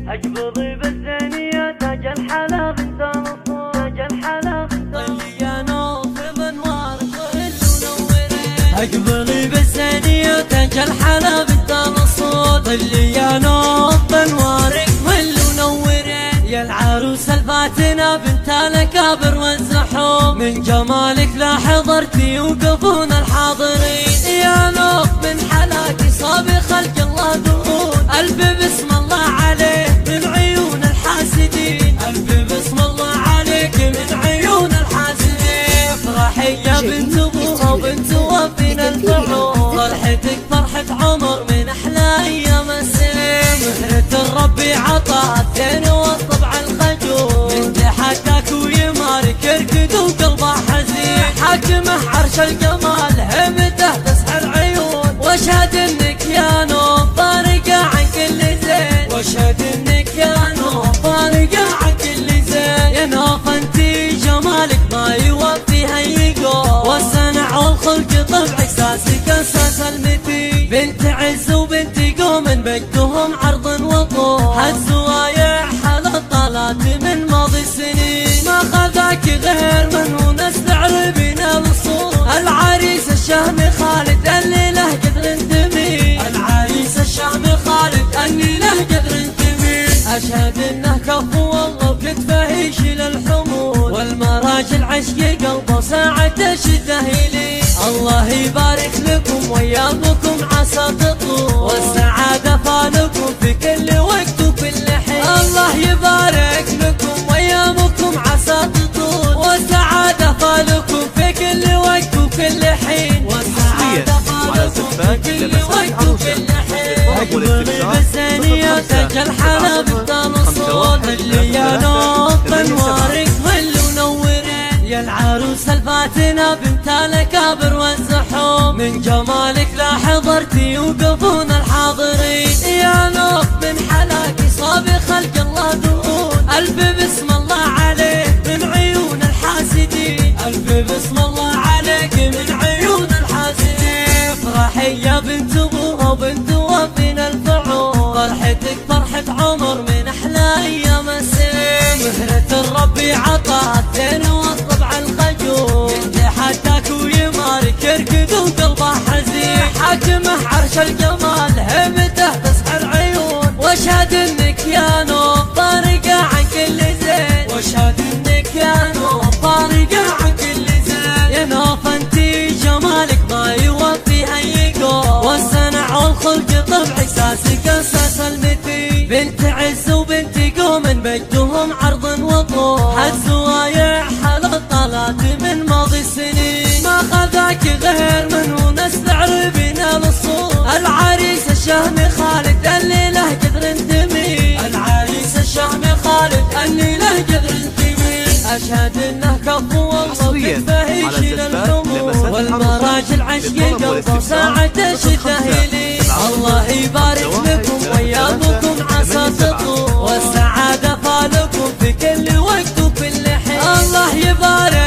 اقبضي بالثانية تاج الحلا بنت الاصول، تاج الحلا بنت طلي يا نوفل انوارك وهل ونورين. اقبضي بالثانية تاج الحلا بنت الاصول، طلي يا نوفل انوارك وهل ونورين. يا العروس الفاتنة بنت الاكابر والزحوم، من جمالك لا حضرتي يوقفون الحاضرين. يا نوف من حلاكي صابي خلق الله دهون، قلبي بسم الله عليه من عيون الحاسدين، قلبي بسم الله عليك من عيون الحاسدين. افرحي يا بنت ابوها وبنت وفينا الفعول، فرحتك فرحة عمر من احلى ايام السنين. مهرة الرب عطاها الدين والطبع الخجول، من تحداك ويمارك يركض وقلبه حزين. حاكمه عرش الجمال هيبته تسحر عيون، واشهد انك يا نوف فارقة عن كل زين، واشهد انك يا نوف فارقة عن كل زين. يا نوف انتي جمالك ما يوفيها يقول، والصنع والخلق طبعك ساسك اساس المثيل. بنت عز وبنت قوم بجدهم عرض وطول، هالزوايا حل الطلات من ماضي السنين. ما خذاك غير من ونستعر بنا الصور، العريس الشهم خالد اللي له قدر انتمي، العريس الشهم خالد اللي له قدر انتمي. اشهد انه كفو والله وكتفه يشيل الحمول، والمراجل عشق قلبه ساعة شده يلي. الله يبارك لكم ويابكم عسى تطول، والسعادة فالكم في كل وقت وكل حين. الله يبارك لكم ويابكم عسى تطول، والسعادة فالكم في كل وقت وكل حين. والسعادة فالكم في كل وقت وكل حين. اقبلي بالثانية تاج الحلا بنت الاصول، اللي يا نوف انوارك هل ونورين. يا العروس الفاتنة بنت الاكابر والزحوم، من جمالك لا حضرتي يوقفون الحاضرين. يا نوف من حلاكي صابي خلق الله دهون، قلبي بسم الله عليه من عيون الحاسدين، قلبي بسم الله عليك من عيون الحاسدين. افرحي يا بنت ابوها وبنت وفينا الفعول، فرحتك فرحة عمر من احلى ايام السنين. مهرة الرب عطاها الدين والطبع الخجول، من تحداك ويمارك يركض وقلبه حزين. حاكمه عرش الجمال هيبته تسحر عيون، واشهد انك يا نوف فارقة عن كل زين، واشهد انك يا نوف فارقة عن كل زين. يا نوف انتي جمالك ما يوفيها يقول، والصنع والخلق طبعك ساسك اساس المثيل. بنت عز وبنت قوم بجدهم عرض وطول، هالزوايا حل الطلات من ماضي السنين. ما خذاك غير من ونستعر بنا الصور، العريس الشهم خالد اللي له قدر انتمي، العريس الشهم خالد اللي له قدر انتمي. اشهد انه كفو والله وكتفه يشيل الحمول، والمراجل عشق قلبه ساعة شده يلي. الله يبارك لكم ويابكم عسى تطول، والسعادة فالكم في كل وقت وكل حين. الله يبارك